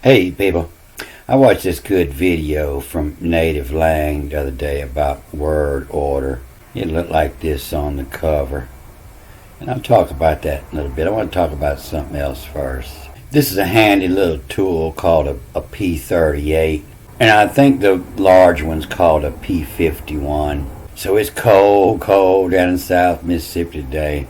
Hey people, I watched this good video from Native Lang the other day about word order. It looked like this on the cover. And I'll talk about that in a little bit. I want to talk about something else first. This is a handy little tool called a P-38. And I think the large one's called a P-51. So it's cold down in South Mississippi today.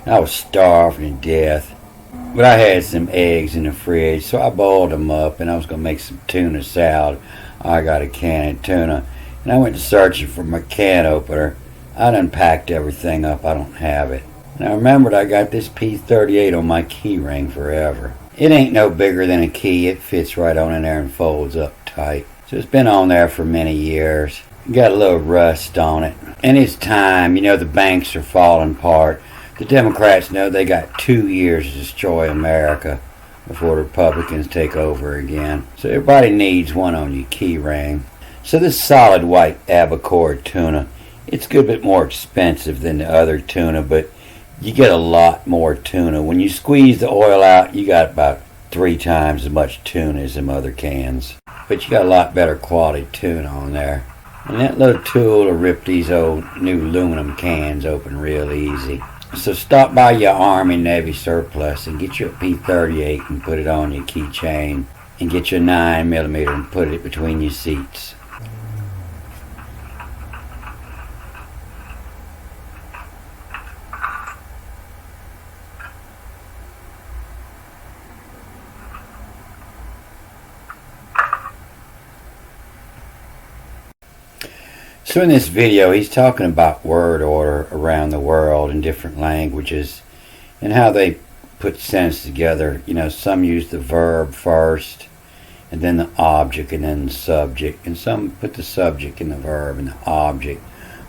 And I was starving to death. But I had some eggs in the fridge, so I boiled them up, and I was going to make some tuna salad. I got a can of tuna, and I went to searching for my can opener. I'd unpacked everything up. I don't have it. And I remembered I got this P-38 on my key ring forever. It ain't no bigger than a key. It fits right on in there and folds up tight. So it's been on there for many years. Got a little rust on it. And it's time. You know, the banks are falling apart. The Democrats know they got 2 years to destroy America before the Republicans take over again. So everybody needs one on your key ring. So this solid white albacore tuna, it's a good bit more expensive than the other tuna, but you get a lot more tuna. When you squeeze the oil out, you got about 3 times as much tuna as them other cans. But you got a lot better quality tuna on there. And that little tool will rip these old new aluminum cans open real easy. So stop by your Army Navy surplus and get your P-38 and put it on your keychain, and get your 9mm and put it between your seats. So in this video, he's talking about word order around the world in different languages and how they put sentences together. You know, some use the verb first and then the object and then the subject. And some put the subject in the verb and the object.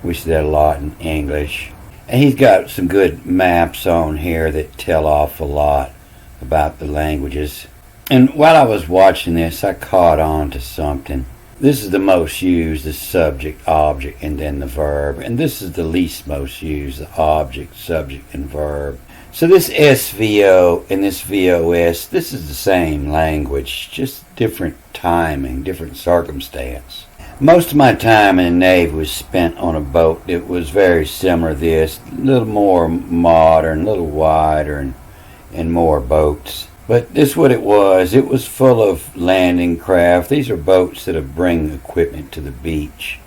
We see that a lot in English. And he's got some good maps on here that tell off a lot about the languages. And while I was watching this, I caught on to something. This is the most used, the subject, object, and then the verb. And this is the least most used, the object, subject, and verb. So this SVO and this VOS, this is the same language, just different timing, different circumstance. Most of my time in the Navy was spent on a boat that was very similar to this, a little more modern, a little wider, and more boats. But this is what it was. It was full of landing craft. These are boats that bring equipment to the beach.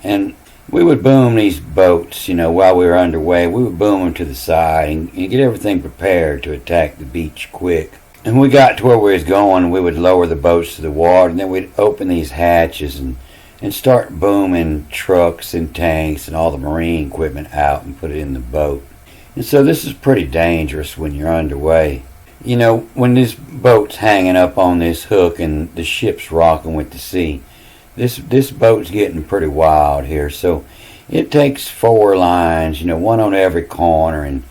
And we would boom these boats, you know, while we were underway. We would boom them to the side and get everything prepared to attack the beach quick. And when we got to where we was going, we would lower the boats to the water, and then we'd open these hatches and start booming trucks and tanks and all the marine equipment out and put it in the boat. And so this is pretty dangerous when you're underway. You know, when this boat's hanging up on this hook and the ship's rocking with the sea, this boat's getting pretty wild here. So it takes 4 lines, you know, 1 on every corner and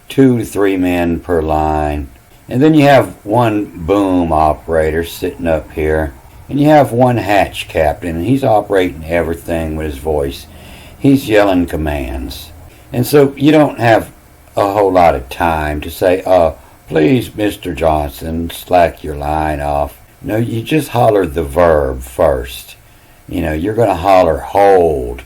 2 to 3 men per line. And then you have 1 boom operator sitting up here. And you have 1 hatch captain, and he's operating everything with his voice. He's yelling commands. And so you don't have a whole lot of time to say, please, Mr. Johnson, slack your line off. No, you just holler the verb first. You know, you're going to holler hold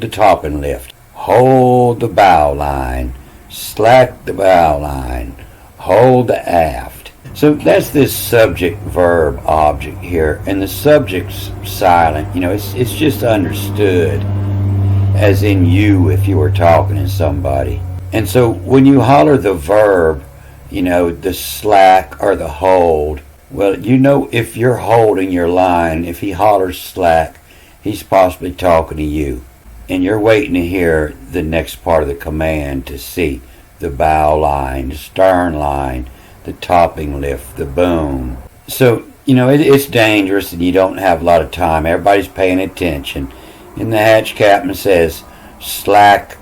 the topping lift, hold the bow line, slack the bow line, hold the aft. So that's this subject, verb, object here. And the subject's silent. You know, it's just understood as in you if you were talking to somebody. And so when you holler the verb, you know, the slack or the hold, well, you know, if you're holding your line, if he hollers slack, he's possibly talking to you. And you're waiting to hear the next part of the command to see the bow line, the stern line, the topping lift, the boom. So, you know, it's dangerous and you don't have a lot of time. Everybody's paying attention. And the hatch captain says slack.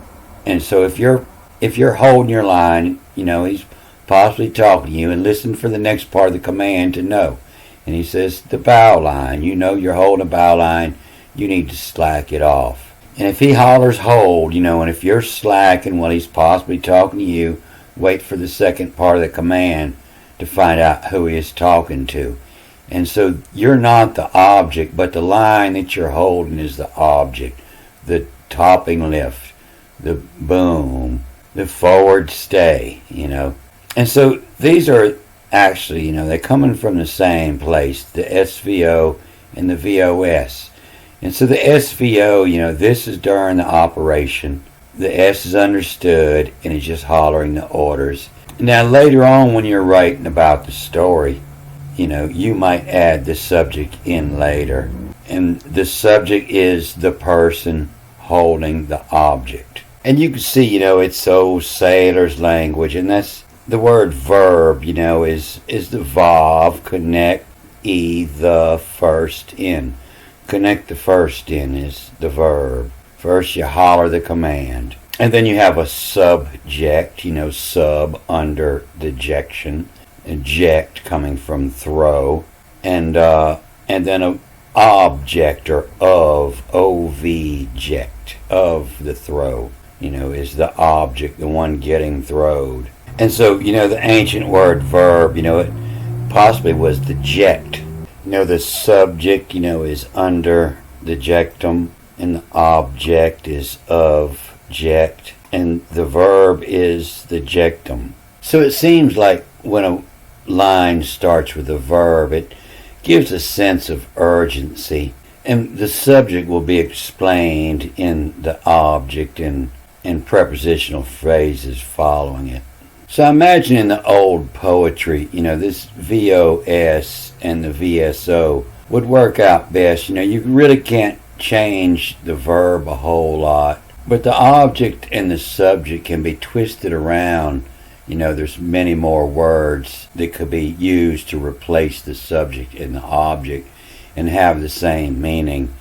And so if you're holding your line, you know, he's possibly talking to you, and listen for the next part of the command to know. And he says the bow line. You know you're holding a bow line, you need to slack it off. And if he hollers hold, you know, and if you're slacking while he's possibly talking to you, wait for the second part of the command to find out who he is talking to. And so you're not the object, but the line that you're holding is the object. The topping lift, the boom, the forward stay, And so these are actually, they're coming from the same place, the SVO and the VOS. And so the SVO, this is during the operation. The S is understood and it's just hollering the orders. Now later on when you're writing about the story, you might add the subject in later. And the subject is the person holding the object. And you can see, it's old sailor's language, and that's the word verb, is the vav, connect, the first in. Connect the first in is the verb. First you holler the command. And then you have a subject, sub under the jection. Eject coming from throw. And then a object or of, object, of the throw, is the object, the one getting throwed. And so, the ancient word verb, it possibly was the ject. The subject, is under the jectum, and the object is of ject, and the verb is the jectum. So it seems like when a line starts with a verb, it gives a sense of urgency, and the subject will be explained in the object and prepositional phrases following it. So I imagine in the old poetry, this VOS and the VSO would work out best. You really can't change the verb a whole lot, but the object and the subject can be twisted around. There's many more words that could be used to replace the subject and the object and have the same meaning.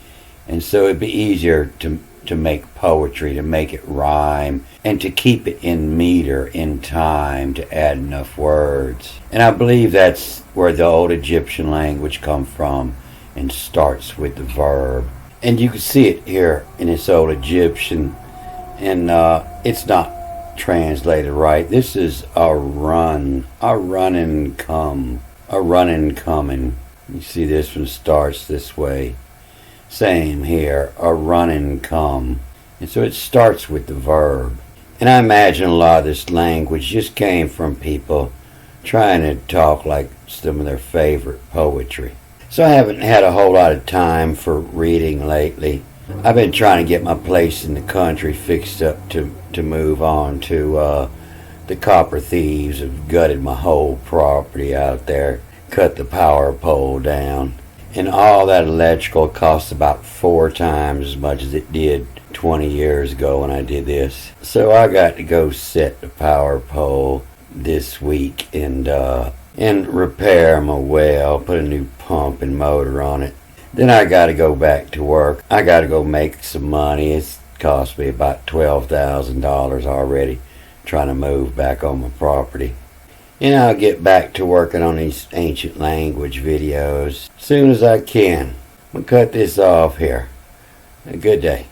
And so it'd be easier to make poetry, to make it rhyme, and to keep it in meter, in time, to add enough words. And I believe that's where the old Egyptian language comes from and starts with the verb. And you can see it here in this old Egyptian, and it's not translated right. This is a run and come, a run and coming. You see this one starts this way. Same here, a run and come. And so it starts with the verb. And I imagine a lot of this language just came from people trying to talk like some of their favorite poetry. So I haven't had a whole lot of time for reading lately. I've been trying to get my place in the country fixed up to move on to the copper thieves have gutted my whole property out there, cut the power pole down. And all that electrical costs about 4 times as much as it did 20 years ago when I did this. So I got to go set the power pole this week and repair my well, put a new pump and motor on it. Then I got to go back to work. I got to go make some money. It's cost me about $12,000 already trying to move back on my property. And I'll get back to working on these ancient language videos as soon as I can. I'm going to cut this off here. A good day.